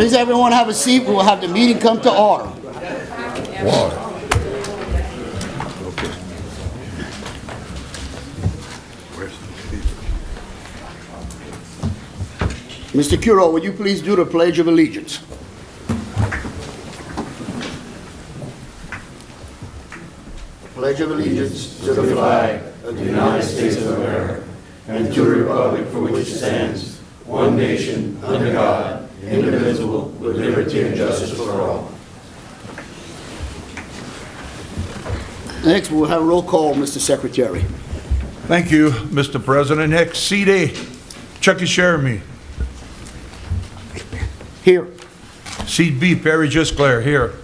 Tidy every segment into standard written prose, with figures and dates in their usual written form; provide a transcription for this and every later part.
Please, everyone have a seat. We will have the meeting come to order. Water. Mr. Curo, would you please do the Pledge of Allegiance? Pledge of Allegiance to the flag of the United States of America and to the republic for which it stands, one nation, under God, indivisible, with liberty and justice for all. Next, we'll have a roll call, Mr. Secretary. Thank you, Mr. President. Next, Seat A, Chucky Sheremy. Here. Seat B, Perry Gisclair, here.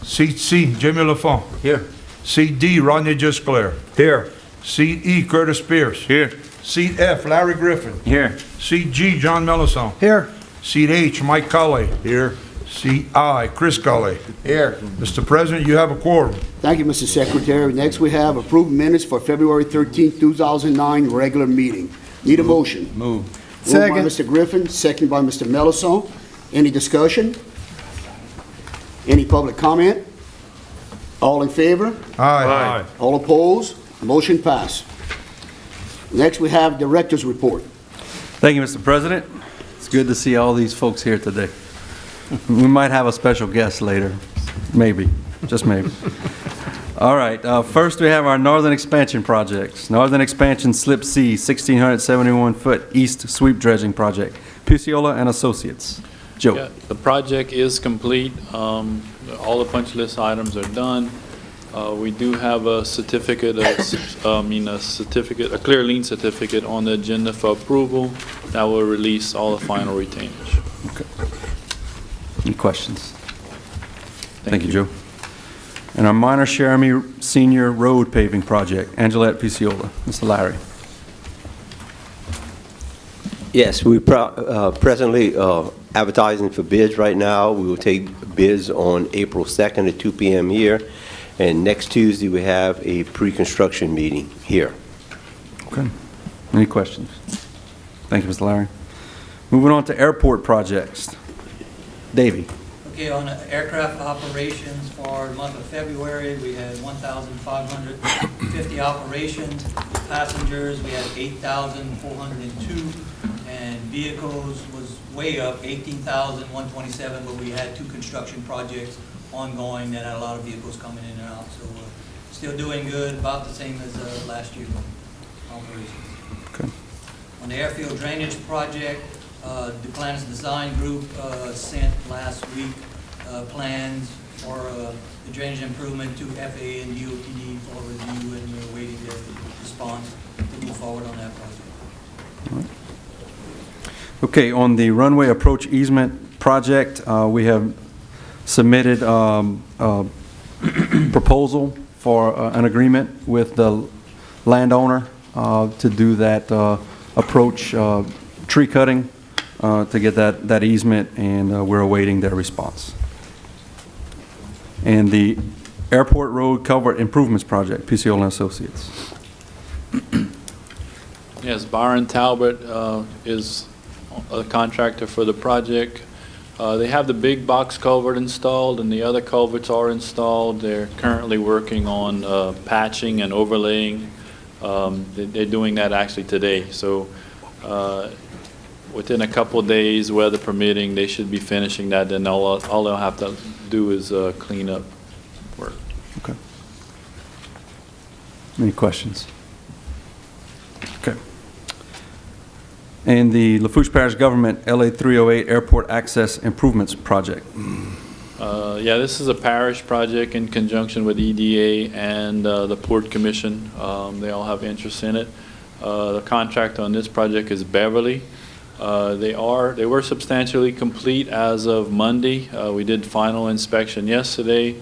Seat C, Jimmy Lafourche. Here. Seat D, Rodney Gisclair. Here. Seat E, Curtis Pierce. Here. Seat F, Larry Griffin. Here. Seat G, John Melisson. Here. Seat H, Mike Culley. Here. Seat I, Chris Culley. Here. Mr. President, you have a quorum. Thank you, Mr. Secretary. Next, we have approved minutes for February 13, 2009, regular meeting. Need a motion? Move. Moved by Mr. Griffin, second by Mr. Melisson. Any discussion? Any public comment? All in favor? Aye. All opposed? Motion passed. Next, we have Director's Report. Thank you, Mr. President. It's good to see all these folks here today. We might have a special guest later. Maybe. Just maybe. All right. First, we have our Northern Expansion projects. Northern Expansion Slip C, 1,671-foot east sweep dredging project. Puciola and Associates. Joe. Yeah, the project is complete. All the punch list items are done. We do have a certificate, a clear lien certificate on the agenda for approval that will release all the final retainage. Okay. Any questions? Thank you, Joe. And our minor Sheremy Senior Road paving project, Angelette Puciola. Mr. Larry. Yes, we presently advertising for bids right now. We will take bids on April 2nd at 2 p.m. here. And next Tuesday, we have a pre-construction meeting here. Okay. Any questions? Thank you, Mr. Larry. Moving on to airport projects. Davey. Okay, on aircraft operations for the month of February, we had 1,550 operations. Passengers, we had 8,402. And vehicles was way up, 18,127, but we had 2 construction projects ongoing that had a lot of vehicles coming in and out. So still doing good, about the same as last year operations. Okay. On the airfield drainage project, the plans design group sent last week plans for the drainage improvement to FAA and DOTD for review, and we're waiting their response to move forward on that project. All right. Okay, on the runway approach easement project, we have submitted a proposal for an agreement with the landowner to do that approach tree cutting to get that easement, and we're awaiting their response. And the Airport Road Culvert Improvements Project, PCO and Associates. Yes, Byron Talbot is a contractor for the project. They have the big box culvert installed, and the other culverts are installed. They're currently working on patching and overlaying. They're doing that actually today. So within a couple of days, weather permitting, they should be finishing that. Then all they'll have to do is clean up work. Okay. Any questions? Okay. And the Lafourche Parish Government LA 308 Airport Access Improvements Project. Yeah, this is a parish project in conjunction with EDA and the Port Commission. They all have interest in it. The contract on this project is Beverly. They were substantially complete as of Monday. We did final inspection yesterday,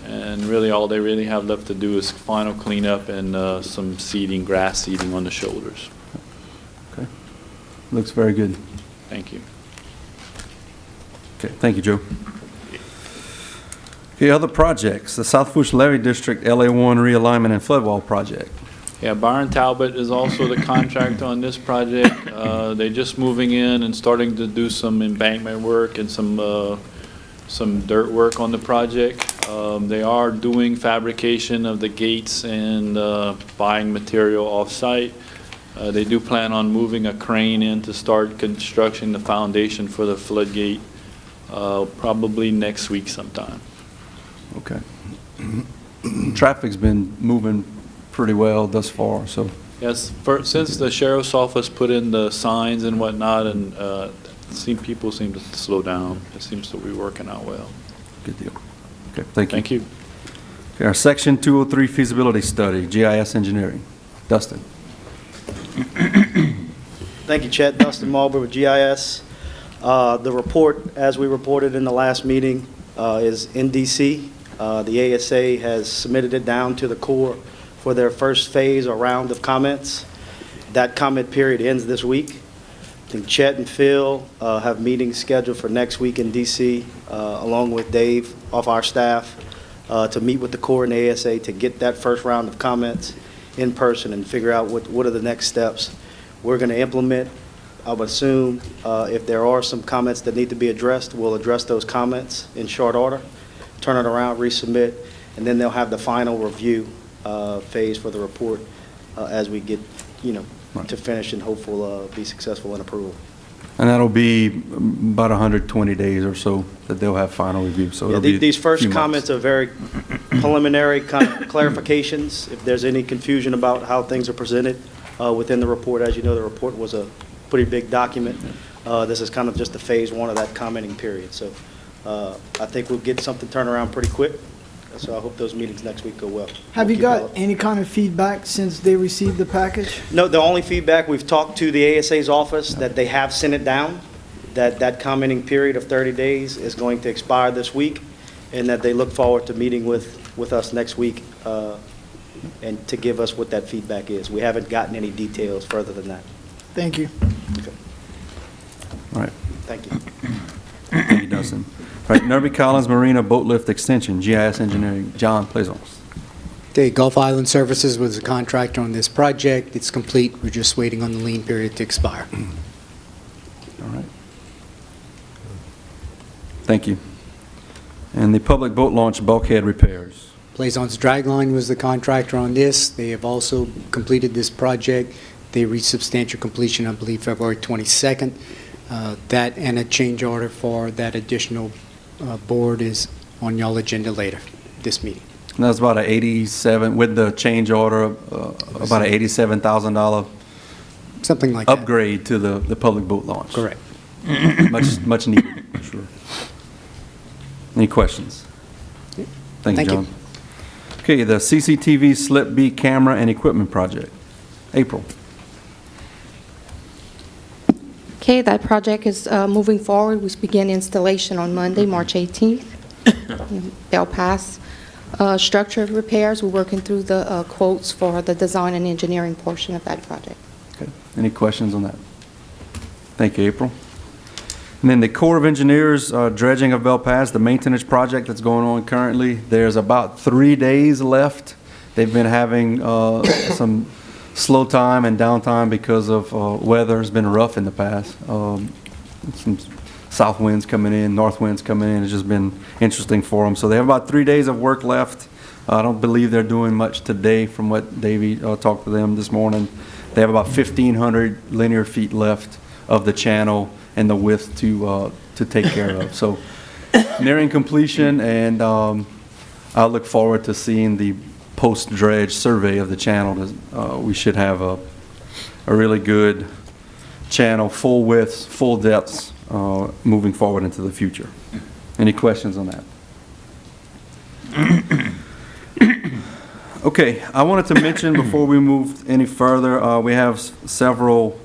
and really all they really have left to do is final cleanup and some seeding, grass seeding on the shoulders. Okay. Looks very good. Thank you. Okay, thank you, Joe. Okay, other projects. The South Lafourche Levee District LA1 Realignment and Floodwall Project. Yeah, Byron Talbot is also the contractor on this project. They're just moving in and starting to do some embankment work and some dirt work on the project. They are doing fabrication of the gates and buying material off-site. They do plan on moving a crane in to start constructing the foundation for the floodgate probably next week sometime. Okay. Traffic's been moving pretty well thus far, so. Yes, since the sheriff's office put in the signs and whatnot, and people seem to slow down. It seems to be working out well. Good deal. Okay, thank you. Thank you. Okay, our Section 203 feasibility study, GIS engineering. Dustin. Thank you, Chet. Dustin Marlborough with GIS. The report, as we reported in the last meeting, is in DC. The ASA has submitted it down to the Corps for their first phase or round of comments. That comment period ends this week. I think Chet and Phil have meetings scheduled for next week in DC, along with Dave off our staff, to meet with the Corps and the ASA to get that first round of comments in person and figure out what are the next steps. We're going to implement, I would assume, if there are some comments that need to be addressed, we'll address those comments in short order, turn it around, resubmit, and then they'll have the final review phase for the report as we get, Right. to finish and hopefully be successful in approval. And that'll be about 120 days or so that they'll have final review. So Yeah, it'll be these a first few months. comments are very preliminary kind of clarifications. If there's any confusion about how things are presented within the report, as you know, the report was a pretty big document. This is kind of just the phase one of that commenting period. So I think we'll get something turned around pretty quick. So I hope those meetings next week go well. Have We'll you keep got all- any kind of feedback since they received the package? No, the only feedback, we've talked to the ASA's office, that they have sent it down, that commenting period of 30 days is going to expire this week, and that they look forward to meeting with us next week and to give us what that feedback is. We haven't gotten any details further than that. Thank you. All right. Thank you. Thank you, Dustin. All right, Nerby Collins Marina Boat Lift Extension, GIS engineering. John Plazos. Okay, Gulf Island Services was the contractor on this project. It's complete. We're just waiting on the lien period to expire. All right. Thank you. And the public boat launch bulkhead repairs. Plaisance Dragline was the contractor on this. They have also completed this project. They reached substantial completion, I believe, February 22nd. That and a change order for that additional board is on y'all agenda later, this meeting. And that's about an 87, with the change order, about an $87,000 Something like that. upgrade to the public boat launch. Correct. Much needed, for sure. Any questions? Thank you, Thank you. John. Okay, the CCTV Slip B camera and equipment project. April. Okay, that project is moving forward. We begin installation on Monday, March 18th. They'll pass structure repairs. We're working through the quotes for the design and engineering portion of that project. Okay, any questions on that? Thank you, April. And then the Corps of Engineers dredging of Bell Pass, the maintenance project that's going on currently, there's about 3 days left. They've been having some slow time and downtime because of weather. It's been rough in the past. Some south winds coming in, north winds coming in. It's just been interesting for them. So they have about 3 days of work left. I don't believe they're doing much today from what Davey talked to them this morning. They have about 1,500 linear feet left of the channel and the width to take care of. So nearing completion, and I look forward to seeing the post-dredge survey of the channel. We should have a really good channel, full widths, full depths, moving forward into the future. Any questions on that? Okay, I wanted to mention before we move any further, we have several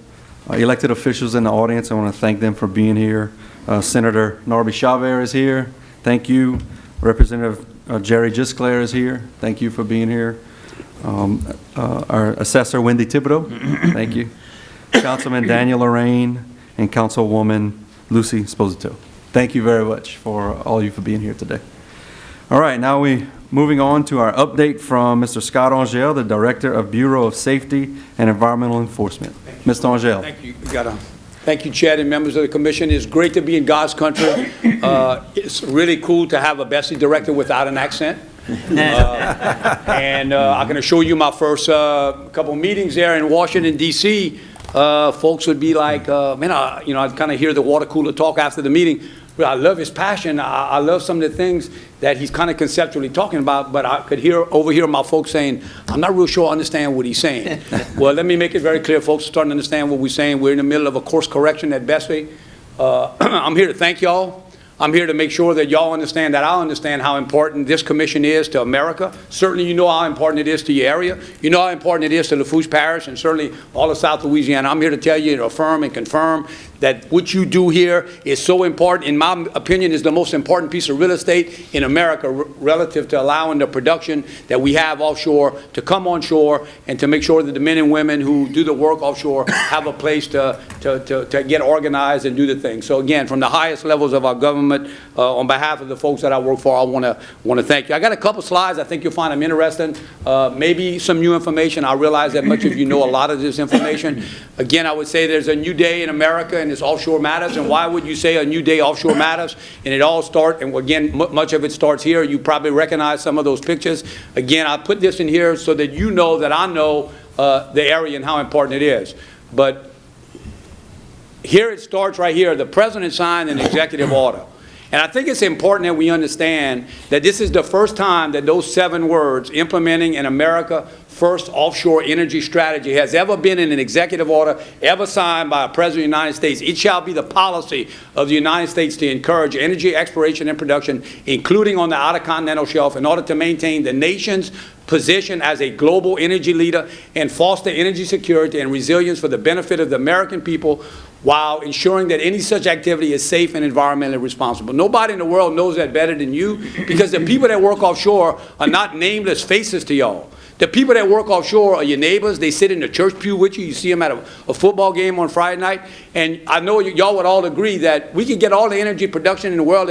elected officials in the audience. I want to thank them for being here. Senator Narby Chavez is here. Thank you. Representative Jerry Gisclair is here. Thank you for being here. Our assessor, Wendy Thibodeau. Thank you. Councilman Daniel Lorraine and Councilwoman Lucy Sposito. Thank you very much for all you for being here today. All right, now we Moving on to our update from Mr. Scott Angel, the Director of Bureau of Safety and Environmental Enforcement. Mr. Angel. Thank you. Thank you, Chad, and members of the commission. It's great to be in God's country. It's really cool to have a Bessie director without an accent. And I can assure you my first couple meetings there in Washington, D.C., folks would be like, man, I'd kind of hear the water cooler talk after the meeting. I love his passion. I love some of the things that he's kind of conceptually talking about, but I could overhear my folks saying, I'm not real sure I understand what he's saying. Well, let me make it very clear. Folks are starting to understand what we're saying. We're in the middle of a course correction at Bessie. I'm here to thank y'all. I'm here to make sure that y'all understand that I understand how important this commission is to America. Certainly you know how important it is to your area. You know how important it is to Lafourche Parish and certainly all of South Louisiana. I'm here to tell you, to affirm and confirm that what you do here is so important. In my opinion, is the most important piece of real estate in America relative to allowing the production that we have offshore to come onshore and to make sure that the men and women who do the work offshore have a place to get organized and do the thing. So again, from the highest levels of our government, on behalf of the folks that I work for, I want to thank you. I got a couple slides. I think you'll find them interesting. Maybe some new information. I realize that much of you know a lot of this information. Again, I would say there's a new day in America and it's offshore matters. And why would you say a new day offshore matters? And it all starts, and again, much of it starts here. You probably recognize some of those pictures. Again, I put this in here so that you know that I know the area and how important it is. But here it starts right here. The president signed an executive order. And I think it's important that we understand that this is the first time that those 7 words, implementing an America First offshore energy strategy, has ever been in an executive order ever signed by a president of the United States. It shall be the policy of the United States to encourage energy exploration and production, including on the outer continental shelf, in order to maintain the nation's position as a global energy leader and foster energy security and resilience for the benefit of the American people, while ensuring that any such activity is safe and environmentally responsible. Nobody in the world knows that better than you, because the people that work offshore are not nameless faces to y'all. The people that work offshore are your neighbors. They sit in the church pew with you. You see them at a football game on Friday night. And I know y'all would all agree that we could get all the energy production in the world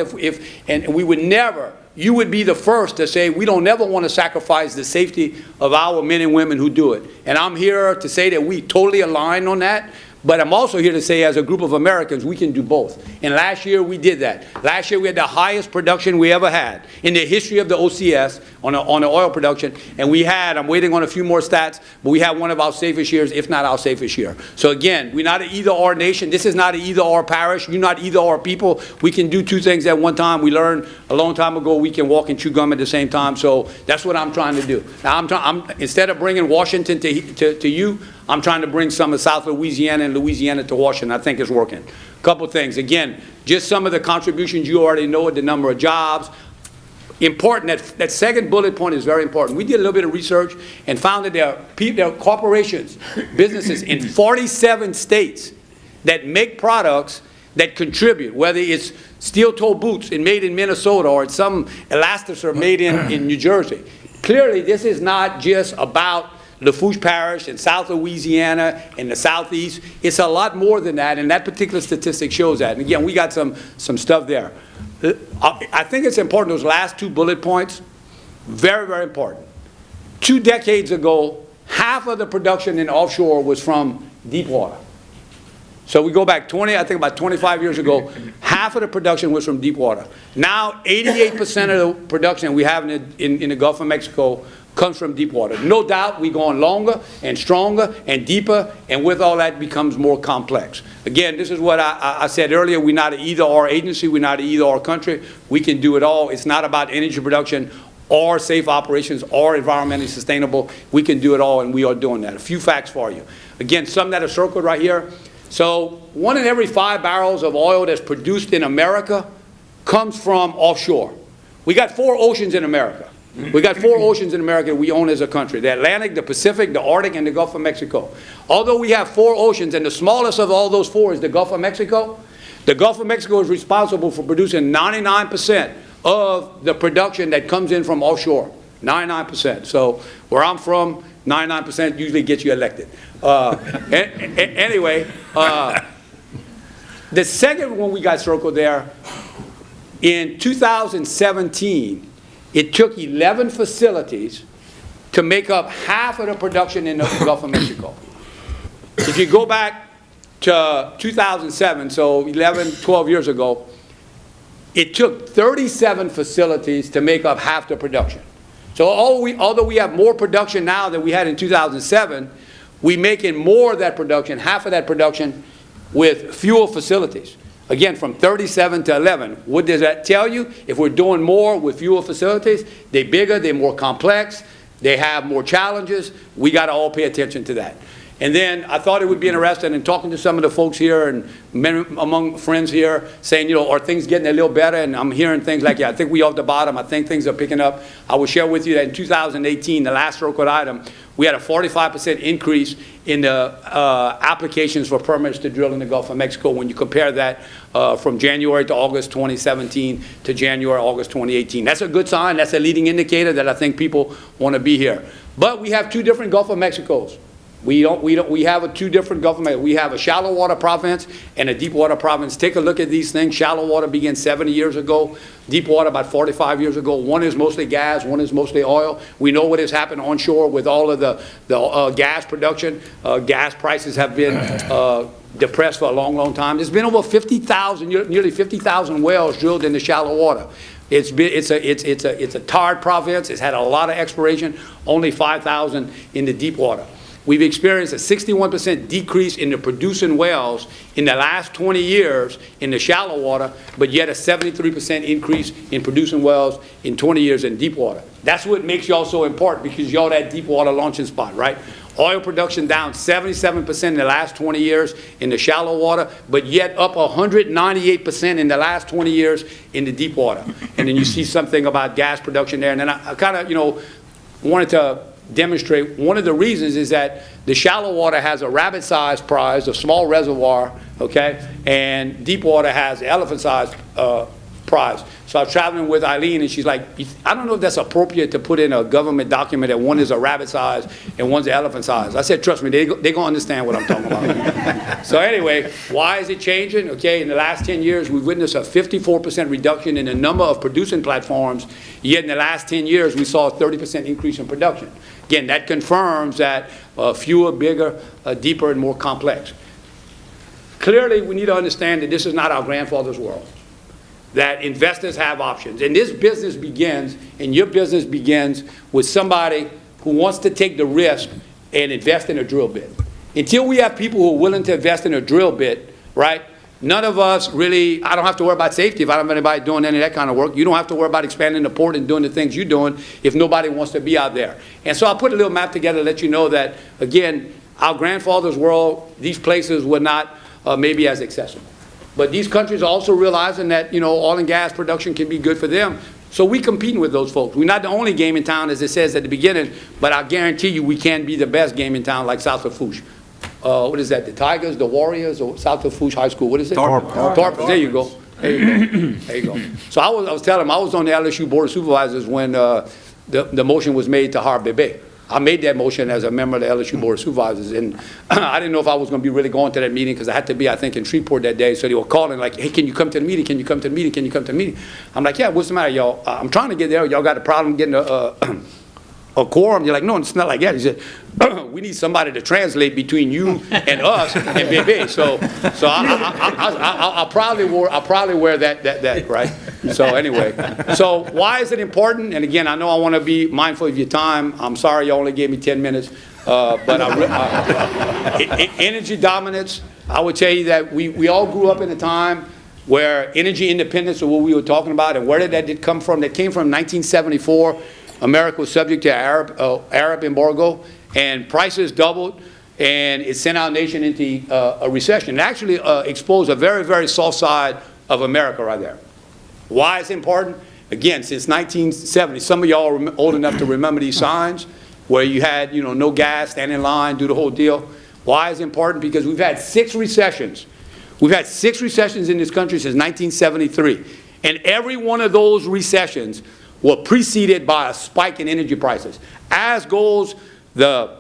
and we would never, you would be the first to say we don't never want to sacrifice the safety of our men and women who do it. And I'm here to say that we totally align on that. But I'm also here to say, as a group of Americans, we can do both. And last year we did that. Last year we had the highest production we ever had in the history of the OCS on the oil production. And we had, I'm waiting on a few more stats, but we had one of our safest years, if not our safest year. So again, we're not an either-or nation. This is not an either-or parish. You're not either-or people. We can do 2 things at one time. We learned a long time ago we can walk and chew gum at the same time. So that's what I'm trying to do. Now, instead of bringing Washington to you, I'm trying to bring some of South Louisiana and Louisiana to Washington. I think it's working. A couple things. Again, just some of the contributions you already know, the number of jobs. Important, that second bullet point is very important. We did a little bit of research and found that there are corporations, businesses in 47 states that make products that contribute, whether it's steel-toe boots and made in Minnesota or it's some elasticer made in New Jersey. Clearly, this is not just about Lafourche Parish and South Louisiana and the Southeast. It's a lot more than that, and that particular statistic shows that. And again, we got some stuff there. I think it's important, those last 2 bullet points, very, very important. 2 decades ago, half of the production in offshore was from deep water. So we go back I think about 25 years ago, half of the production was from deep water. Now, 88% of the production we have in the Gulf of Mexico comes from deep water. No doubt we're going longer and stronger and deeper, and with all that becomes more complex. Again, this is what I said earlier. We're not an either-or agency. We're not an either-or country. We can do it all. It's not about energy production or safe operations or environmentally sustainable. We can do it all, and we are doing that. A few facts for you. Again, some that are circled right here. So 1 in every 5 barrels of oil that's produced in America comes from offshore. We got 4 oceans in America. We got 4 oceans in America we own as a country: the Atlantic, the Pacific, the Arctic, and the Gulf of Mexico. Although we have 4 oceans, and the smallest of all those 4 is the Gulf of Mexico, the Gulf of Mexico is responsible for producing 99% of the production that comes in from offshore. 99%. So where I'm from, 99% usually gets you elected. Anyway, the second one we got circled there, in 2017, It took 11 facilities to make up half of the production in the Gulf of Mexico. If you go back to 2007, so 11, 12 years ago, it took 37 facilities to make up half the production. So although we have more production now than we had in 2007, we're making more of that production, half of that production, with fewer facilities. Again, from 37 to 11. What does that tell you? If we're doing more with fewer facilities, they're bigger, they're more complex, they have more challenges. We got to all pay attention to that. And then I thought it would be interesting in talking to some of the folks here and among friends here saying, you know, are things getting a little better? And I'm hearing things like, yeah, I think we off the bottom. I think things are picking up. I will share with you that in 2018, the last record item, we had a 45% increase in the applications for permits to drill in the Gulf of Mexico when you compare that from January to August 2017 to January, August 2018. That's a good sign. That's a leading indicator that I think people want to be here. But we have two different Gulf of Mexicos. We have two different governments. We have a shallow water province and a deep water province. Take a look at these things. Shallow water began 70 years ago. Deep water about 45 years ago. One is mostly gas, one is mostly oil. We know what has happened onshore with all of the gas production. Gas prices have been depressed for a long, long time. There's been over 50,000, nearly 50,000 wells drilled in the shallow water. It's a tarred province. It's had a lot of exploration. Only 5,000 in the deep water. We've experienced a 61% decrease in the producing wells in the last 20 years in the shallow water, but yet a 73% increase in producing wells in 20 years in deep water. That's what makes y'all so important, because y'all that deep water launching spot, right? Oil production down 77% in the last 20 years in the shallow water, but yet up 198% in the last 20 years in the deep water. And then you see something about gas production there. And then I kind of, you know, wanted to demonstrate one of the reasons is that the shallow water has a rabbit-sized prize, a small reservoir, okay, and deep water has elephant-sized prize. So I was traveling with Eileen, and she's like, I don't know if that's appropriate to put in a government document that one is a rabbit size and one's an elephant size. I said, trust me, they're going to understand what I'm talking about. So anyway, why is it changing? Okay, in the last 10 years, we've witnessed a 54% reduction in the number of producing platforms, yet in the last 10 years, we saw a 30% increase in production. Again, that confirms that fewer, bigger, deeper, and more complex. Clearly, we need to understand that this is not our grandfather's world, that investors have options. And this business begins, and your business begins with somebody who wants to take the risk and invest in a drill bit. Until we have people who are willing to invest in a drill bit, right, none of us really, I don't have to worry about safety if I don't have anybody doing any of that kind of work. You don't have to worry about expanding the port and doing the things you're doing if nobody wants to be out there. And so I put a little map together to let you know that, again, our grandfather's world, these places were not maybe as accessible. But these countries are also realizing that, you know, oil and gas production can be good for them. So we competing with those folks. We're not the only game in town, as it says at the beginning, but I guarantee you we can be the best game in town, like South Lafourche. What is that, the Tigers, the Warriors, or South Lafourche High School? What is it? Tarpon. There you go. There you go. There you go. So I was telling them, I was on the LSU Board of Supervisors when the motion was made to hire Bebe. I made that motion as a member of the LSU Board of Supervisors, and I didn't know if I was going to be really going to that meeting because I had to be, I think, in Shreveport that day. So they were calling like, hey, can you come to the meeting? Can you come to the meeting? Can you come to the meeting? I'm like, yeah, what's the matter, y'all? I'm trying to get there. Y'all got a problem getting a quorum? You're like, no, it's not like that. He said, we need somebody to translate between you and us and Bebe. So I'll probably wear that, right? So anyway, so why is it important? And again, I know I want to be mindful of your time. I'm sorry you only gave me 10 minutes. But energy dominance, I would tell you that we all grew up in a time where energy independence is what we were talking about. And where did that come from? That came from 1974. America was subject to Arab embargo, and prices doubled, and it sent our nation into a recession. It actually exposed a very, very soft side of America right there. Why is it important? Again, since 1970, some of y'all are old enough to remember these signs where you had, you know, no gas, stand in line, do the whole deal. Why is it important? Because we've had 6 recessions. We've had 6 recessions in this country since 1973, and every one of those recessions were preceded by a spike in energy prices. As goes the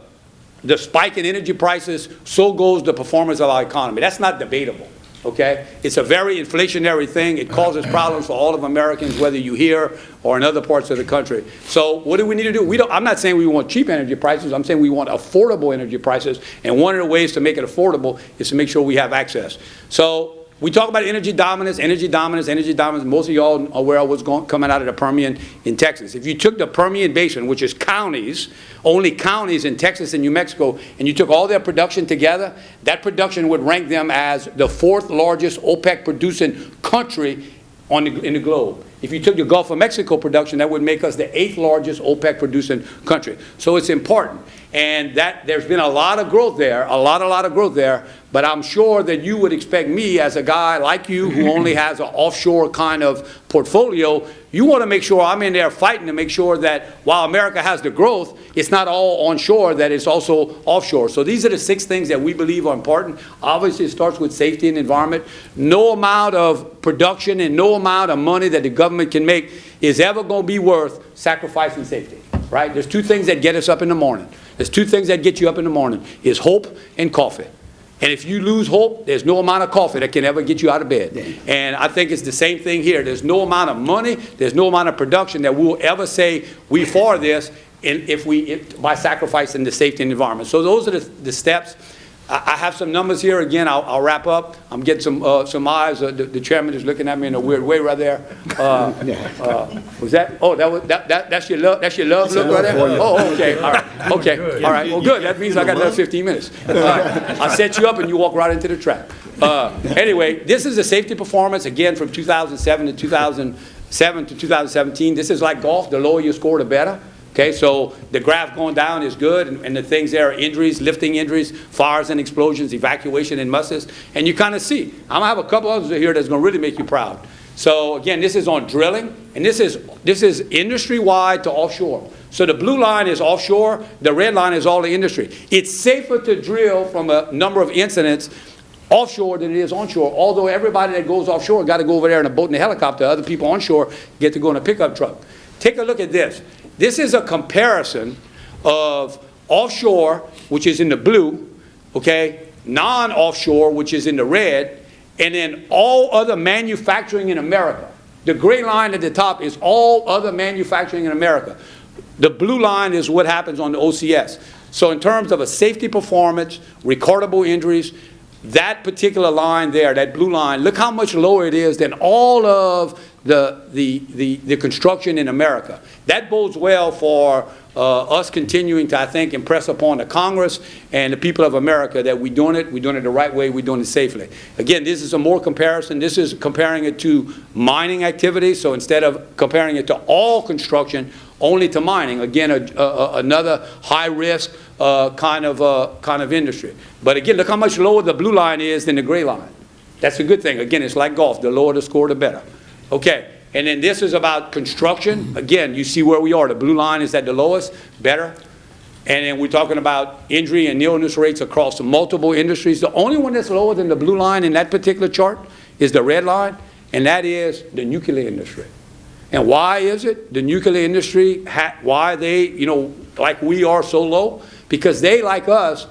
spike in energy prices, so goes the performance of our economy. That's not debatable. okay? It's a very inflationary thing. It causes problems for all of Americans, whether you're here or in other parts of the country. So what do we need to do? I'm not saying we want cheap energy prices. I'm saying we want affordable energy prices. And one of the ways to make it affordable is to make sure we have access. So we talk about energy dominance, energy dominance, energy dominance. Most of y'all are aware of what's coming out of the Permian in Texas. If you took the Permian Basin, which is counties, only counties in Texas and New Mexico, and you took all their production together, that production would rank them as the 4th largest OPEC producing country in the globe. If you took the Gulf of Mexico production, that would make us the 8th largest OPEC producing country. So it's important. And that there's been a lot of growth there, a lot of growth there, but I'm sure that you would expect me as a guy like you who only has an offshore kind of portfolio, you want to make sure I'm in there fighting to make sure that while America has the growth, it's not all onshore, that it's also offshore. So these are the 6 things that we believe are important. Obviously, it starts with safety and environment. No amount of production and no amount of money that the government can make is ever going to be worth sacrificing safety, right? There's 2 things that get us up in the morning. There's 2 things that get you up in the morning, is hope and coffee. And if you lose hope, there's no amount of coffee that can ever get you out of bed. And I think it's the same thing here. There's no amount of money, there's no amount of production that we'll ever say we for this by sacrificing the safety and environment. So those are the steps. I have some numbers here. Again, I'll wrap up. I'm getting some eyes. The chairman is looking at me in a weird way right there. Was that? Oh, that's your love. That's your love look right there. Oh, okay. All right. Okay. All right. Well, good. That means I got another 15 minutes. I set you up and you walk right into the trap. Anyway, this is the safety performance again from 2007 to 2017. This is like golf. The lower you score, the better. Okay, so the graph going down is good, and the things there are injuries, lifting injuries, fires and explosions, evacuation and musses, and you kind of see. I'm gonna have a couple others here that's gonna really make you proud. So again, this is on drilling, and this is industry-wide to offshore. So the blue line is offshore, the red line is all the industry. It's safer to drill from a number of incidents offshore than it is onshore, although everybody that goes offshore got to go over there in a boat and a helicopter. Other people onshore get to go in a pickup truck. Take a look at this. This is a comparison of offshore, which is in the blue, okay, non-offshore, which is in the red, and then all other manufacturing in America. The gray line at the top is all other manufacturing in America. The blue line is what happens on the OCS. So in terms of a safety performance, recordable injuries, that particular line there, that blue line, look how much lower it is than all of the construction in America. That bodes well for us continuing to, I think, impress upon the Congress and the people of America that we're doing it the right way, we're doing it safely. Again, this is a more comparison. This is comparing it to mining activities. So instead of comparing it to all construction, only to mining, again, another high-risk kind of industry. But again, look how much lower the blue line is than the gray line. That's a good thing. Again, it's like golf. The lower the score, the better. Okay, and then this is about construction. Again, you see where we are. The blue line is at the lowest, better. And then we're talking about injury and illness rates across multiple industries. The only one that's lower than the blue line in that particular chart is the red line, and that is the nuclear industry. And why is it the nuclear industry, why they, like we are so low? Because they, like us,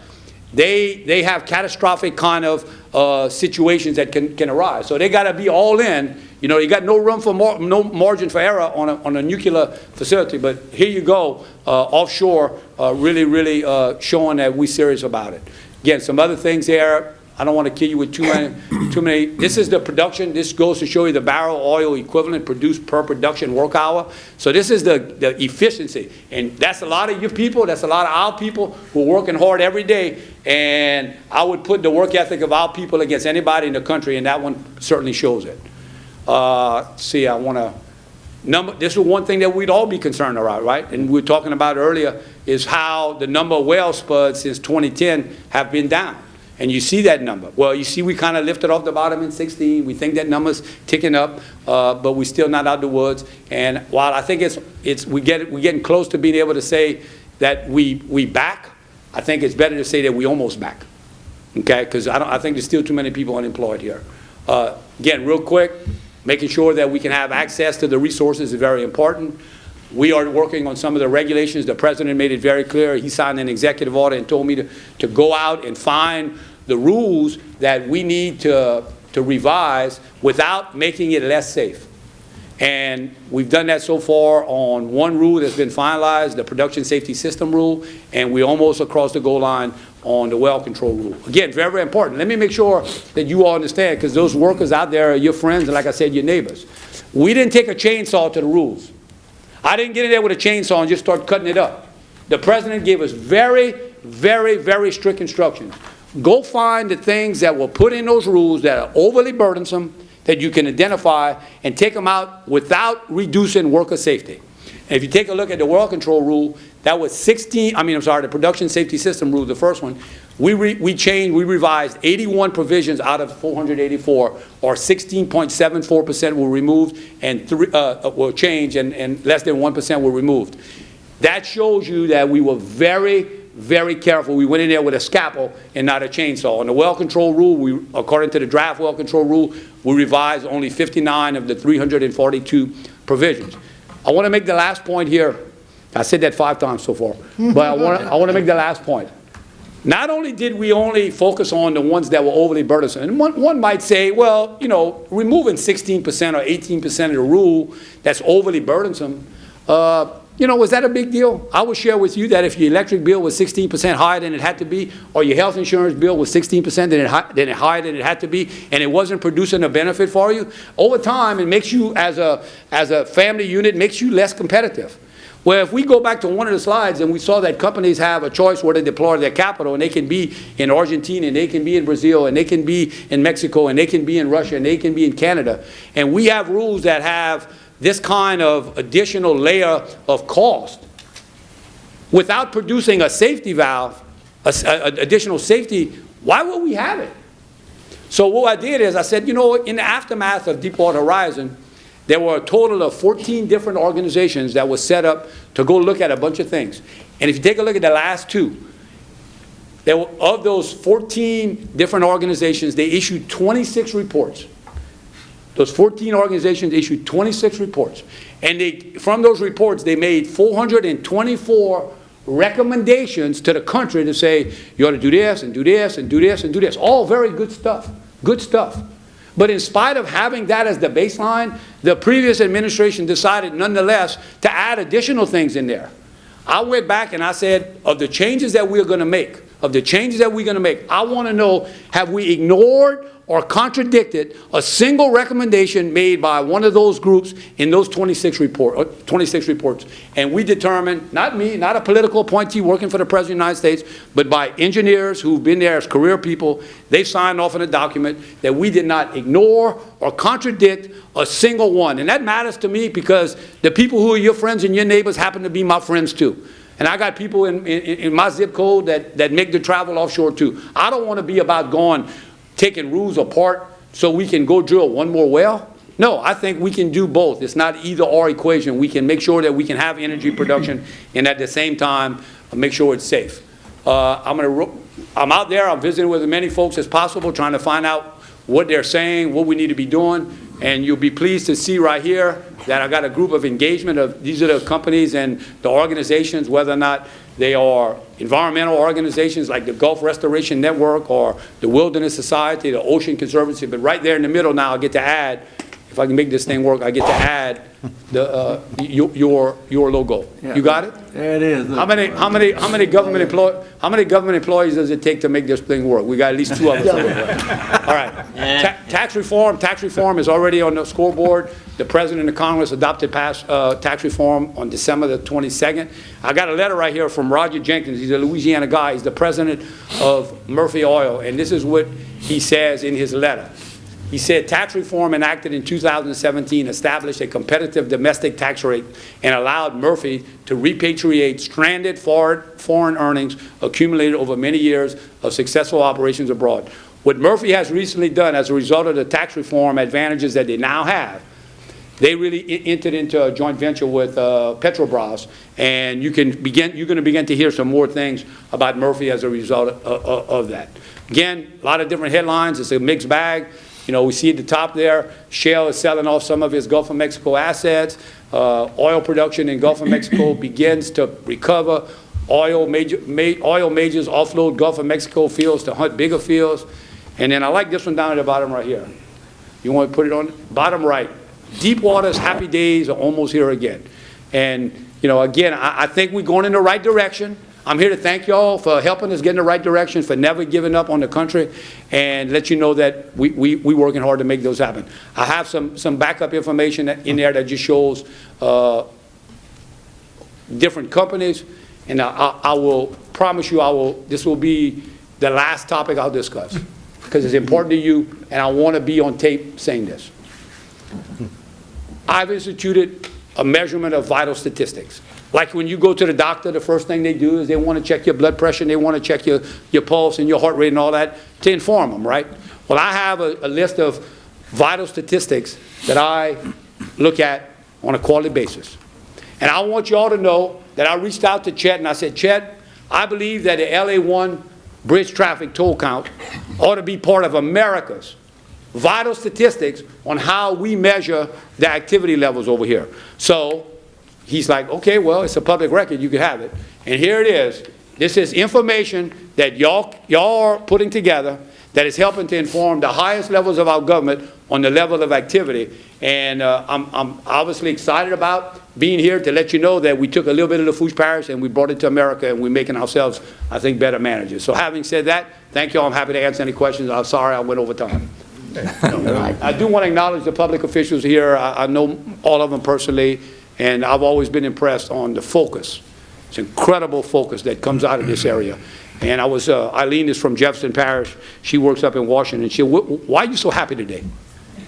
they have catastrophic kind of situations that can arise. So they got to be all in. You got no room for no margin for error on a nuclear facility. But here you go, offshore, really showing that we're serious about it. Again, some other things there. I don't want to kill you with too many. This is the production. This goes to show you the barrel oil equivalent produced per production work hour. So this is the efficiency. And that's a lot of your people. That's a lot of our people who are working hard every day. And I would put the work ethic of our people against anybody in the country, and that one certainly shows it. See, I want to this is one thing that we'd all be concerned about, right? And we were talking about earlier is how the number of well spuds since 2010 have been down. And you see that number. Well, you see we kind of lifted off the bottom in 16. We think that number's ticking up, but we're still not out of the woods. And while I think we're getting close to being able to say that we back, I think it's better to say that we almost back. Okay? Because I think there's still too many people unemployed here. Again, real quick, making sure that we can have access to the resources is very important. We are working on some of the regulations. The president made it very clear. He signed an executive order and told me to go out and find the rules that we need to to revise without making it less safe. And we've done that so far on one rule that's been finalized, the production safety system rule, and we're almost across the goal line on the well control rule. Again, very, very important. Let me make sure that you all understand, because those workers out there are your friends, and like I said, your neighbors. We didn't take a chainsaw to the rules. I didn't get in there with a chainsaw and just start cutting it up. The president gave us very, very, very strict instructions. Go find the things that were put in those rules that are overly burdensome, that you can identify, and take them out without reducing worker safety. And if you take a look at the well control rule, that was the production safety system rule, the first one, we revised 81 provisions out of 484, or 16.74% were removed, and were changed, and less than 1% were removed. That shows you that we were very, very careful. We went in there with a scalpel and not a chainsaw. On the well control rule, according to the draft well control rule, we revised only 59 of the 342 provisions. I want to make the last point here. I said that 5 times so far, but I want to make the last point. Not only did we only focus on the ones that were overly burdensome, and one might say, well, you know, removing 16% or 18% of the rule that's overly burdensome, you know, was that a big deal? I will share with you that if your electric bill was 16% higher than it had to be, or your health insurance bill was 16% higher than it had to be, and it wasn't producing a benefit for you, over time it makes you, as a family unit, makes you less competitive. Well, if we go back to one of the slides and we saw that companies have a choice where they deploy their capital, and they can be in Argentina, and they can be in Brazil, and they can be in Mexico, and they can be in Russia, and they can be in Canada, and we have rules that have this kind of additional layer of cost without producing a safety valve, additional safety, why would we have it? So what I did is I said, you know, in the aftermath of Deepwater Horizon, there were a total of 14 different organizations that were set up to go look at a bunch of things. And if you take a look at the last 2, of those 14 different organizations, they issued 26 reports. Those 14 organizations issued 26 reports. And from those reports, they made 424 recommendations to the country to say, you ought to do this, and do this, and do this, and do this. All very good stuff. Good stuff. But in spite of having that as the baseline, the previous administration decided nonetheless to add additional things in there. I went back and I said, of the changes that we're going to make, I want to know, have we ignored or contradicted a single recommendation made by one of those groups in those 26 reports. And we determined, not me, not a political appointee working for the President of the United States, but by engineers who've been there as career people, they've signed off on a document that we did not ignore or contradict a single one. And that matters to me because the people who are your friends and your neighbors happen to be my friends too. And I got people in my zip code that make the travel offshore too. I don't want to be about taking rules apart so we can go drill one more well. No, I think we can do both. It's not either or equation. We can make sure that we can have energy production and at the same time make sure it's safe. I'm out there, I'm visiting with as many folks as possible, trying to find out what they're saying, what we need to be doing, and you'll be pleased to see right here that I got a group of engagement of these are the companies and the organizations, whether or not they are environmental organizations like the Gulf Restoration Network or the Wilderness Society, the Ocean Conservancy, but right there in the middle now I get to add, if I can make this thing work, I get to add your logo. Yeah. You got it? There it is. How many government employees does it take to make this thing work? We got at least 2 of us. All right. Tax reform is already on the scoreboard. The President and the Congress adopted tax reform on December the 22nd. I got a letter right here from Roger Jenkins. He's a Louisiana guy. He's the president of Murphy Oil, and this is what he says in his letter. He said, tax reform enacted in 2017 established a competitive domestic tax rate and allowed Murphy to repatriate stranded foreign earnings accumulated over many years of successful operations abroad. What Murphy has recently done as a result of the tax reform advantages that they now have, they really entered into a joint venture with Petrobras, and you're going to begin to hear some more things about Murphy as a result of that. Again, a lot of different headlines. It's a mixed bag. You know, we see at the top there, Shell is selling off some of his Gulf of Mexico assets. Oil production in Gulf of Mexico begins to recover. Oil majors offload Gulf of Mexico fields to hunt bigger fields. And then I like this one down at the bottom right here. You want to put it on bottom right. Deepwater's happy days are almost here again. And, you know, again, I think we're going in the right direction. I'm here to thank y'all for helping us get in the right direction, for never giving up on the country, and let you know that we working hard to make those happen. I have some backup information in there that just shows different companies, and I will promise you this will be the last topic I'll discuss, because it's important to you, and I want to be on tape saying this. I've instituted a measurement of vital statistics. Like when you go to the doctor, the first thing they do is they want to check your blood pressure, and they want to check your pulse and your heart rate and all that to inform them, right? Well, I have a list of vital statistics that I look at on a quarterly basis. And I want you all to know that I reached out to Chet and I said, Chet, I believe that the LA1 bridge traffic toll count ought to be part of America's vital statistics on how we measure the activity levels over here. So he's like, okay, well, it's a public record, you can have it. And here it is. This is information that y'all are putting together that is helping to inform the highest levels of our government on the level of activity. And I'm obviously excited about being here to let you know that we took a little bit of Lafourche Parish and we brought it to America, and we're making ourselves, I think, better managers. So having said that, thank you all. I'm happy to answer any questions. I'm sorry I went over time. I do want to acknowledge the public officials here. I know all of them personally, and I've always been impressed on the focus. It's incredible focus that comes out of this area. And I was, Eileen is from Jefferson Parish. She works up in Washington. She said, why are you so happy today?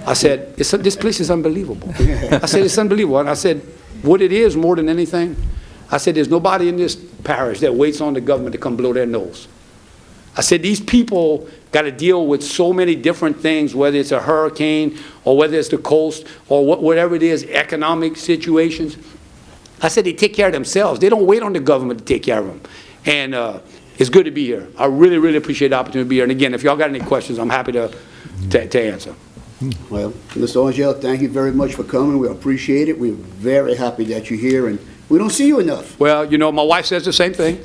I said, this place is unbelievable. I said, it's unbelievable. And I said, what it is more than anything, I said, there's nobody in this parish that waits on the government to come blow their nose. I said, these people got to deal with so many different things, whether it's a hurricane or whether it's the coast or whatever it is, economic situations. I said, they take care of themselves. They don't wait on the government to take care of them. And it's good to be here. I really, really appreciate the opportunity to be here. And again, if y'all got any questions, I'm happy to answer. Well, Mr. Angel, thank you very much for coming. We appreciate it. We're very happy that you're here, and we don't see you enough. Well, you know, my wife says the same thing.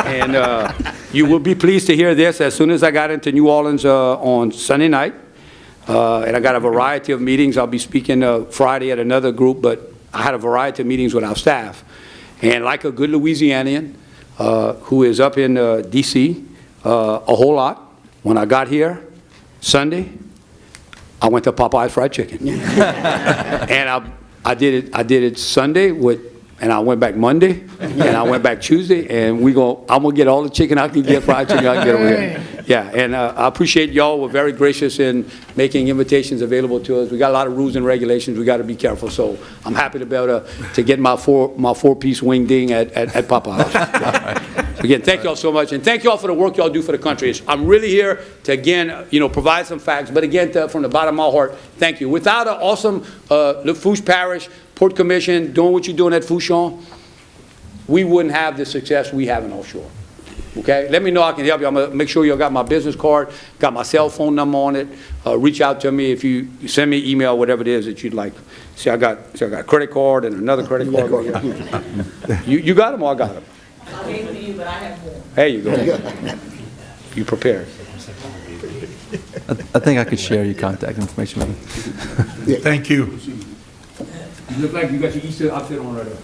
And you will be pleased to hear this. As soon as I got into New Orleans on Sunday night, and I got a variety of meetings. I'll be speaking Friday at another group, but I had a variety of meetings with our staff. And like a good Louisianian who is up in D.C. A whole lot, when I got here Sunday, I went to Popeye's Fried Chicken. And I did it Sunday and I went back Monday, and I went back Tuesday, and I'm gonna get all the chicken I can get, fried chicken I can get over here. Yeah, and I appreciate y'all. We're very gracious in making invitations available to us. We got a lot of rules and regulations. We got to be careful. So I'm happy to be able to get my four-piece wing ding at Popeye's. Yeah. Again, thank y'all so much, and thank y'all for the work y'all do for the country. I'm really here to, again, provide some facts, but again, from the bottom of my heart, thank you. Without an awesome Lafourche Parish, Port Commission, doing what you're doing at Fouchon, we wouldn't have the success we have in offshore. Okay? Let me know I can help you. I'm going to make sure you got my business card, got my cell phone number on it. Reach out to me if you send me an email, whatever it is that you'd like. See, I got a credit card and another credit card. You got them or I got them? I gave it to you, but I have more. There you go. You prepared. I think I could share your contact information with you. Thank you. You look like you got your Easter outfit on right there.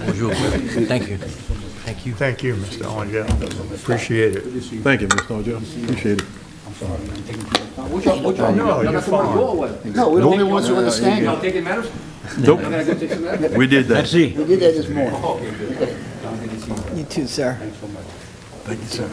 Bonjour. Thank you. Thank you. Thank you, Mr. Angel. Appreciate it. Thank you, Mr. Angel. Appreciate it. What y'all No, you're fine. No, we're the only ones who understand Y'all it. taking matters? Nope. I gotta go take some matters? We did that. Merci. We did that this morning. You too, sir. Thank you, sir.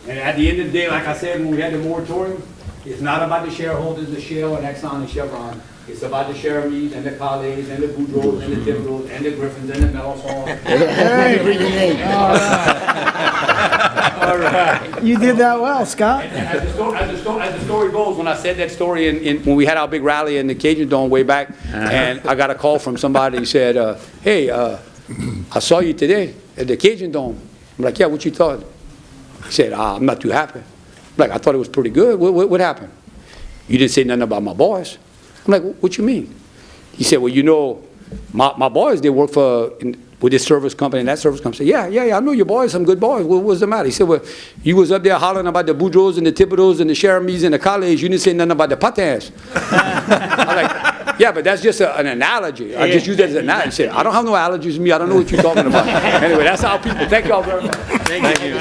And at the end of the day, like I said, when we had the moratorium, it's not about the shareholders, the Shell and Exxon and Chevron. It's about the Cheremies and the Colliers and the Boudreaux and the Timbrels and the Griffins and the Mellosons. All right. You did that well, Scott. As the story goes, when I said that story when we had our big rally in the Cajun Dome way back, and I got a call from somebody who said, hey, I saw you today at the Cajun Dome. I'm like, yeah, what you thought? He said, I'm not too happy. I'm like, I thought it was pretty good. What happened? You didn't say nothing about my boys. I'm like, what you mean? He said, well, my boys, they work for with this service company, and that service company said, yeah, I know your boys, some good boys. What's the matter? He said, well, you was up there hollering about the Boudreaux and the Thibodeaux and the Charamis and the college. You didn't say nothing about the Patins. I'm like, yeah, but that's just an analogy. I just use that as an analogy. He said, I don't have no allergies to me. I don't know what you're talking about. Anyway, that's how people. Thank you all very much. Thank you.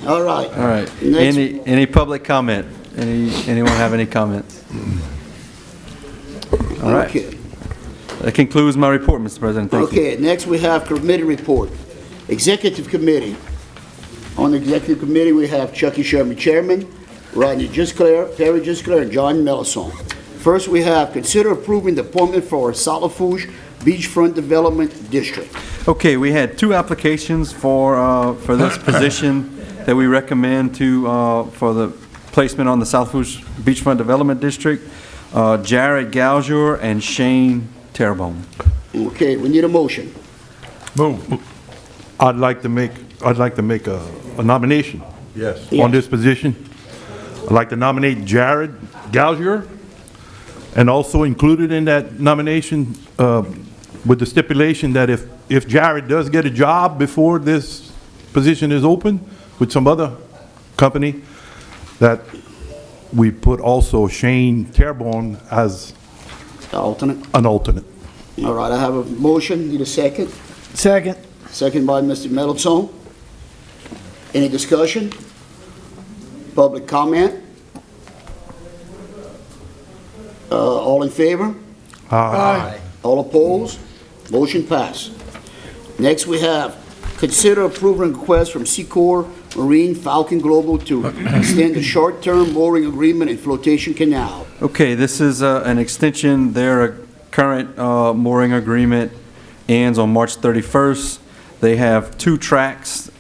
All right. All right. Next- Any public comment? Anyone have any comments? All right. Okay. That concludes my report, Mr. President. Thank you. Okay, next we have committee report. Executive Committee. On the Executive Committee, we have Chucky Sherman, Chairman, Rodney Gisclair, Perry Gisclair, and John Melson. First, we have consider approving the appointment for Lafourche Beachfront Development District. Okay, we had 2 applications for this position that we recommend for the placement on the Lafourche Beachfront Development District. Jared Gauger and Shane Terrebonne. Okay, we need a motion. Move. I'd like to make a nomination. Yes. Yes. On this position. I'd like to nominate Jared Gauger, and also included in that nomination with the stipulation that if Jared does get a job before this position is open with some other company, that we put also Shane Terrebonne as Alternate. an alternate. All right, I have a motion. Need a second? Second. Second by Mr. Melson. Any discussion? Public comment? All in favor? Aye. All opposed? Motion passed. Next, we have consider approving request from Secor Marine Falcon Global to extend the short-term mooring agreement in Flotation Canal. Okay, this is an extension. Their current mooring agreement ends on March 31st. They have 2 tracks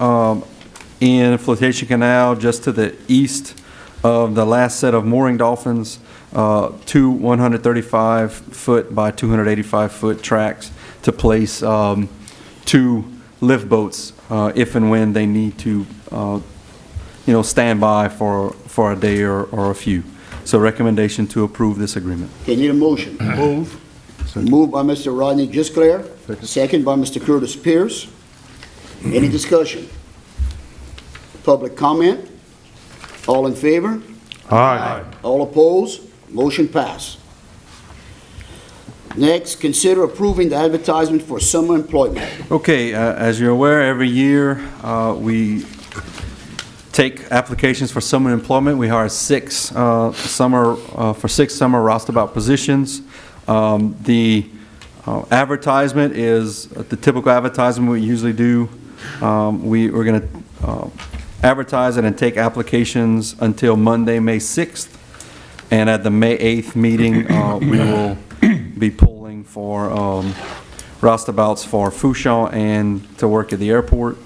in Flotation Canal just to the east of the last set of mooring dolphins, 2 135-foot by 285-foot tracks to place 2 lift boats if and when they need to, stand by for a day or a few. So recommendation to approve this agreement. Okay, need a motion. Move. Moved by Mr. Rodney Gisclair, second by Mr. Curtis Pierce. Any discussion? Public comment? All in favor? Aye. All opposed? Motion passed. Next, consider approving the advertisement for summer employment. Okay, as you're aware, every year we take applications for summer employment. We hire 6 summer roustabout positions. The advertisement is the typical advertisement we usually do. We're going to advertise it and take applications until Monday, May 6th. And at the May 8th meeting, we will be polling for roustabouts for Fourchon and to work at the airport.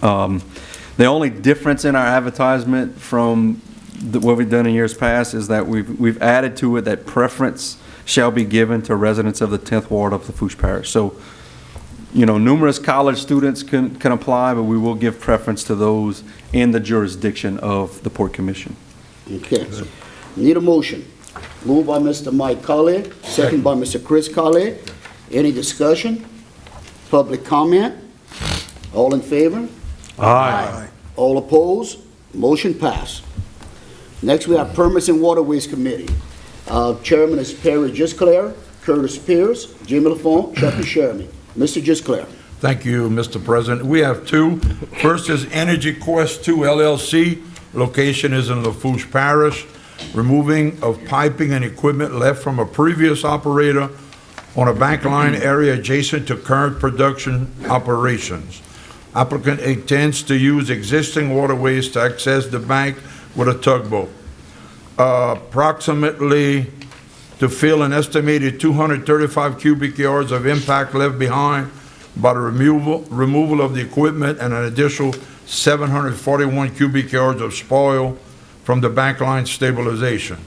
The only difference in our advertisement from what we've done in years past is that we've added to it that preference shall be given to residents of the 10th Ward of Lafourche Parish. So, numerous college students can apply, but we will give preference to those in the jurisdiction of the Port Commission. Okay. Need a motion. Moved by Mr. Mike Colley, second by Mr. Chris Colley. Any discussion? Public comment? All in favor? Aye. All opposed? Motion passed. Next, we have Permits and Waterways Committee. Chairman is Perry Gisclair, Curtis Pierce, Jimmy Lafont, Chucky Sherman. Mr. Gisclair. Thank you, Mr. President. We have 2. First is Energy Quest 2 LLC. Location is in Lafourche Parish. Removing of piping and equipment left from a previous operator on a bank line area adjacent to current production operations. Applicant intends to use existing waterways to access the bank with a tugboat. Approximately to fill an estimated 235 cubic yards of impact left behind by the removal of the equipment, and an additional 741 cubic yards of spoil from the bank line stabilization.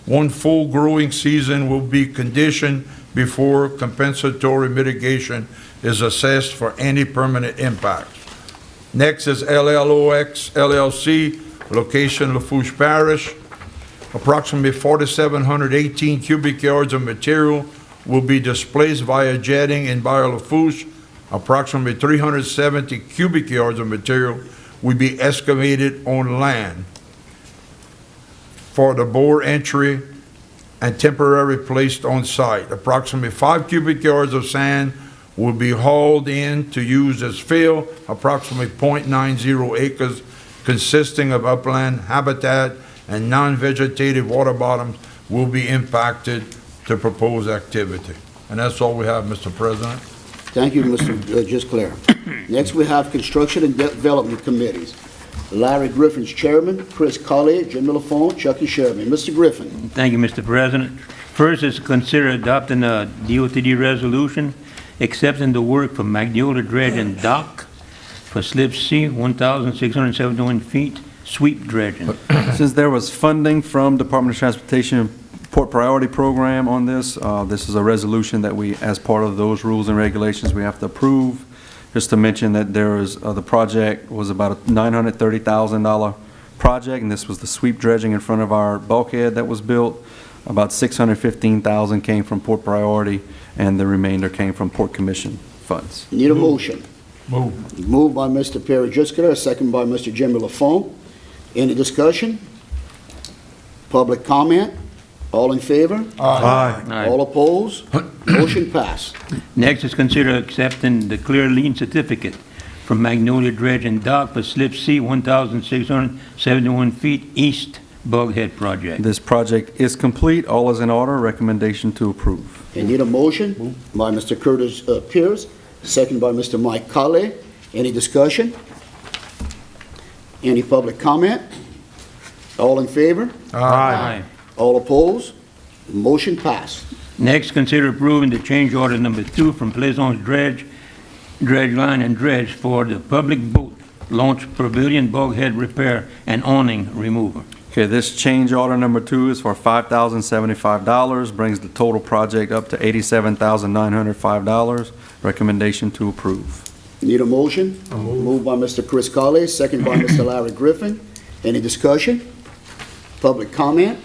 1 full growing season will be conditioned before compensatory mitigation is assessed for any permanent impacts. Next is LLOX LLC, location Lafourche Parish. Approximately 4,718 cubic yards of material will be displaced via jetting in Bayou Lafourche. Approximately 370 cubic yards of material will be excavated on land for the bore entry and temporarily placed on site. Approximately 5 cubic yards of sand will be hauled in to use as fill. Approximately .90 acres consisting of upland habitat and non-vegetative water bottoms will be impacted to proposed activity. And that's all we have, Mr. President. Thank you, Mr. Gisclair. Next, we have Construction and Development Committees. Larry Griffin's chairman, Chris Colley, Jimmy Lafourche, Chucky Sherman. Mr. Griffin. Thank you, Mr. President. First is to consider adopting a DOTD resolution accepting the work for Magnolia Dredge and Dock for slip C, 1,671 feet, sweep dredging. Since there was funding from Department of Transportation Port Priority Program on this, this is a resolution that we, as part of those rules and regulations, we have to approve. Just to mention that there is, the project was about a $930,000 project, and this was the sweep dredging in front of our bulkhead that was built. About $615,000 came from Port Priority, and the remainder came from Port Commission funds. Need a motion? Move. Moved by Mr. Perry Gisclair, second by Mr. Jimmy Lafourche. Any discussion? Public comment? All in favor? Aye. All opposed? Motion passed. Next is consider accepting the clear lien certificate from Magnolia Dredge and Dock for slip C, 1,671 feet east bulkhead project. This project is complete. All is in order. Recommendation to approve. I need a motion by Mr. Curtis Pierce, second by Mr. Mike Colley. Any discussion? Any public comment? All in favor? Aye. All opposed? Motion passed. Next, consider approving the change order number 2 from Plaisance Dredge Line and Dredge for the public boat launch pavilion bulkhead repair and awning removal. Okay, this change order number 2 is for $5,075, brings the total project up to $87,905. Recommendation to approve. Need a motion? Moved by Mr. Chris Colley, second by Mr. Larry Griffin. Any discussion? Public comment?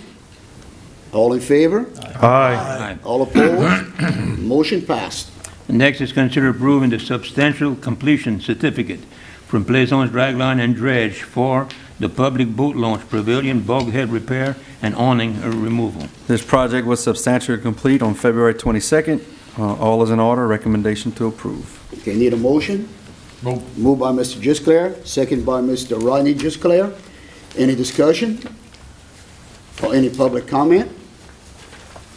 All in favor? Aye. All opposed? Motion passed. Next is consider approving the substantial completion certificate from Plaisance Dragline and Dredge for the public boat launch pavilion bulkhead repair and awning removal. This project was substantially complete on February 22nd. All is in order. Recommendation to approve. Okay, need a motion? Moved by Mr. Gisclair, second by Mr. Rodney Gisclair. Any discussion? Or any public comment?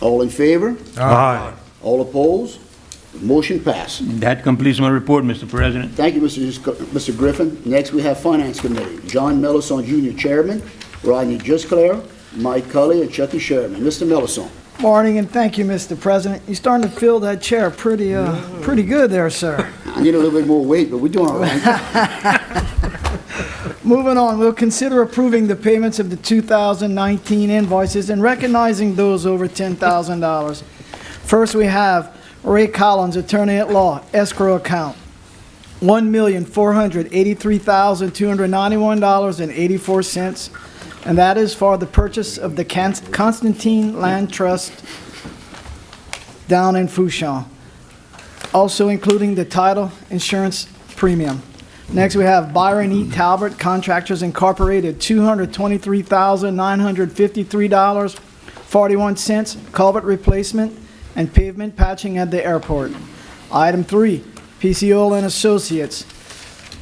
All in favor? Aye. All opposed? Motion passed. That completes my report, Mr. President. Thank you, Mr. Griffin. Next, we have Finance Committee. John Mellison, Jr., Chairman, Rodney Gisclair, Mike Cully, and Chucky Sherman. Mr. Mellison. Morning, and thank you, Mr. President. You're starting to fill that chair pretty good there, sir. I need a little bit more weight, but we're doing all right. Moving on, we'll consider approving the payments of the 2019 invoices and recognizing those over $10,000. First, we have Ray Collins, Attorney at Law, escrow account, $1,483,291.84, and that is for the purchase of the Constantine Land Trust down in Fouchon, also including the title insurance premium. Next, we have Byron E. Talbot, Contractors Incorporated, $223,953.41, culvert replacement and pavement patching at the airport. Item 3, PCO and Associates,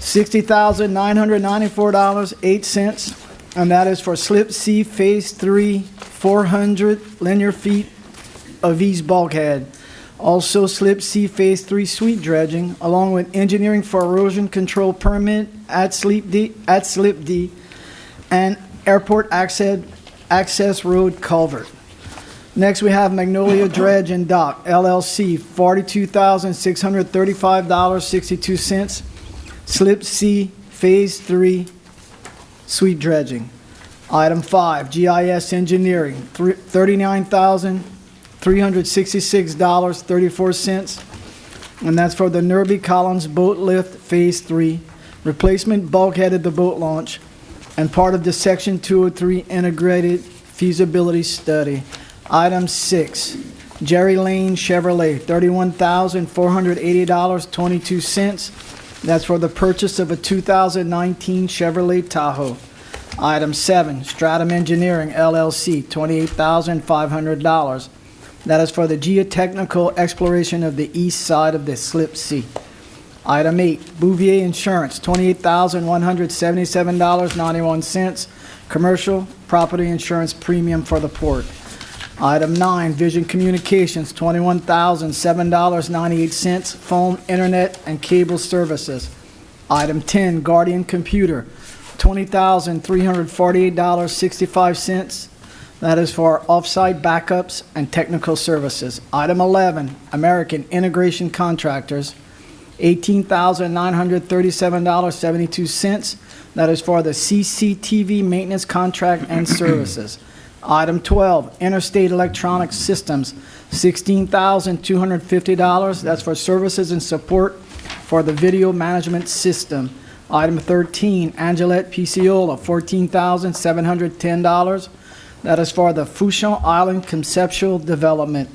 $60,994.08, and that is for Slip C Phase 3, 400 linear feet of east bulkhead. Also, Slip C Phase 3 sweep dredging, along with engineering for erosion control permit at Slip D, and airport access road culvert. Next, we have Magnolia Dredge and Dock, LLC, $42,635.62. Slip C Phase 3 sweep dredging. Item 5, GIS Engineering, $39,366.34, and that's for the Nerby Collins Boat Lift Phase 3, replacement bulkhead at the boat launch, and part of the Section 203 integrated feasibility study. Item 6, Jerry Lane Chevrolet, $31,480.22. That's for the purchase of a 2019 Chevrolet Tahoe. Item 7, Stratum Engineering LLC, $28,500. That is for the geotechnical exploration of the east side of the Slip Sea. Item 8, Bouvier Insurance, $28,177.91, commercial property insurance premium for the port. Item 9, Vision Communications, $21,007.98, phone, internet, and cable services. Item 10, Guardian Computer, $20,348.65. That is for offsite backups and technical services. Item 11, American Integration Contractors, $18,937.72. That is for the CCTV maintenance contract and services. Item 12, Interstate Electronic Systems, $16,250. That's for services and support for the video management system. Item 13, Angelette Piciola, $14,710. That is for the Fouchon Island Conceptual Development.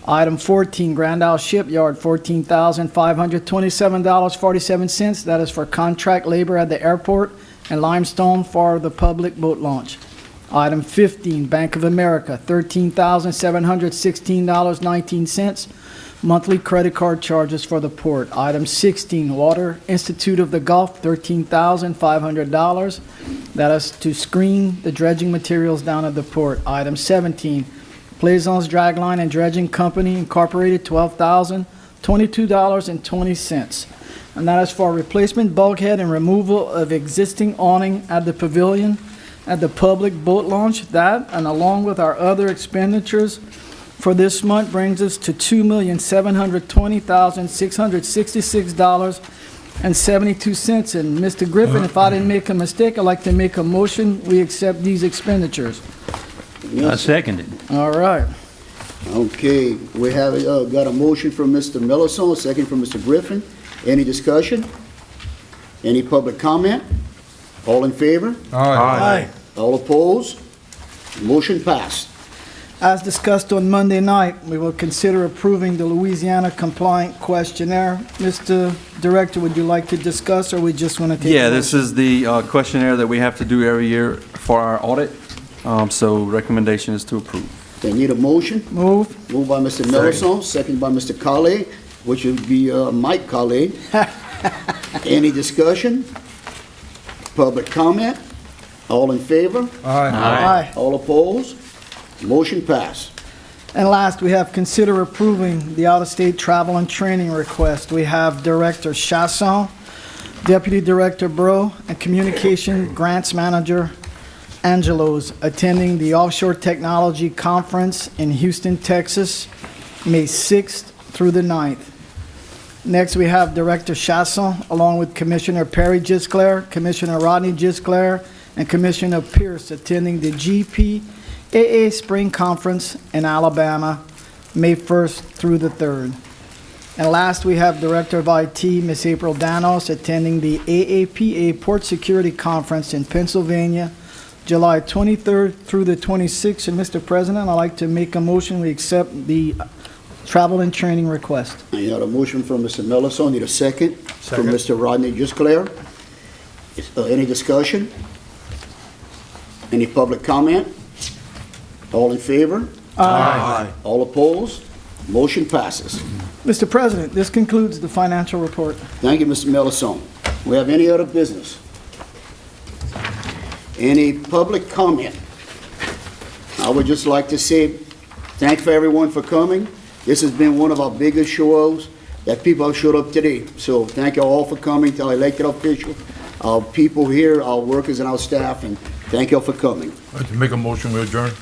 Item 14, Grand Isle Shipyard, $14,527.47. That is for contract labor at the airport and limestone for the public boat launch. Item 15, Bank of America, $13,716.19. Monthly credit card charges for the port. Item 16, Water Institute of the Gulf, $13,500. That is to screen the dredging materials down at the port. Item 17, Plaisance Dragline and Dredging Company Incorporated, $12,022.20. And that is for replacement bulkhead and removal of existing awning at the pavilion at the public boat launch. That, and along with our other expenditures for this month, brings us to $2,720,666.72. And Mr. Griffin, if I didn't make a mistake, I'd like to make a motion, we accept these expenditures. I second it. All right. Okay, we have got a motion from Mr. Millison, a second from Mr. Griffin. Any discussion? Any public comment? All in favor? Aye. All opposed? Motion passed. As discussed on Monday night, we will consider approving the Louisiana compliant questionnaire. Mr. Director, would you like to discuss, or we just want to take? Yeah, this is the questionnaire that we have to do every year for our audit. So recommendation is to approve. They need a motion. Move. Moved by Mr. Millison, second by Mr. Khaled, which would be Mike Khaled. Any discussion? Public comment? All in favor? Aye. All opposed? Motion passed. And last, we have consider approving the out-of-state travel and training request. We have Director Chasson, Deputy Director Bro, and Communication Grants Manager Angelos attending the Offshore Technology Conference in Houston, Texas, May 6th through the 9th. Next, we have Director Chasson, along with Commissioner Perry Gisclair, Commissioner Rodney Gisclair, and Commissioner Pierce attending the GPAA Spring Conference in Alabama, May 1st through the 3rd. And last, we have Director of IT, Ms. April Danos, attending the AAPA Port Security Conference in Pennsylvania, July 23rd through the 26th. And Mr. President, I'd like to make a motion, we accept the travel and training request. I got a motion from Mr. Millison, need a second. From Mr. Rodney Gisclair. Any discussion? Any public comment? All in favor? Aye. All opposed? Motion passes. Mr. President, this concludes the financial report. Thank you, Mr. Millison. We have any other business? Any public comment? I would just like to say thank for everyone for coming. This has been one of our biggest shows that people have showed up today. So thank you all for coming, to our elected officials, our people here, our workers and our staff, and thank you all for coming. I'd like to make a motion, we adjourn.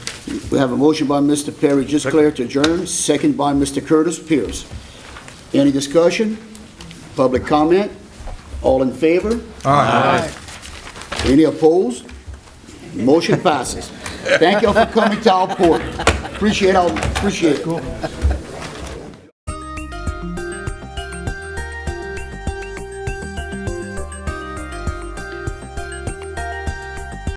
We have a motion by Mr. Perry Gisclair to adjourn, second by Mr. Curtis Pierce. Any discussion? Public comment? All in favor? Aye. Any opposed? Motion passes. Thank you all for coming to our port. Appreciate it.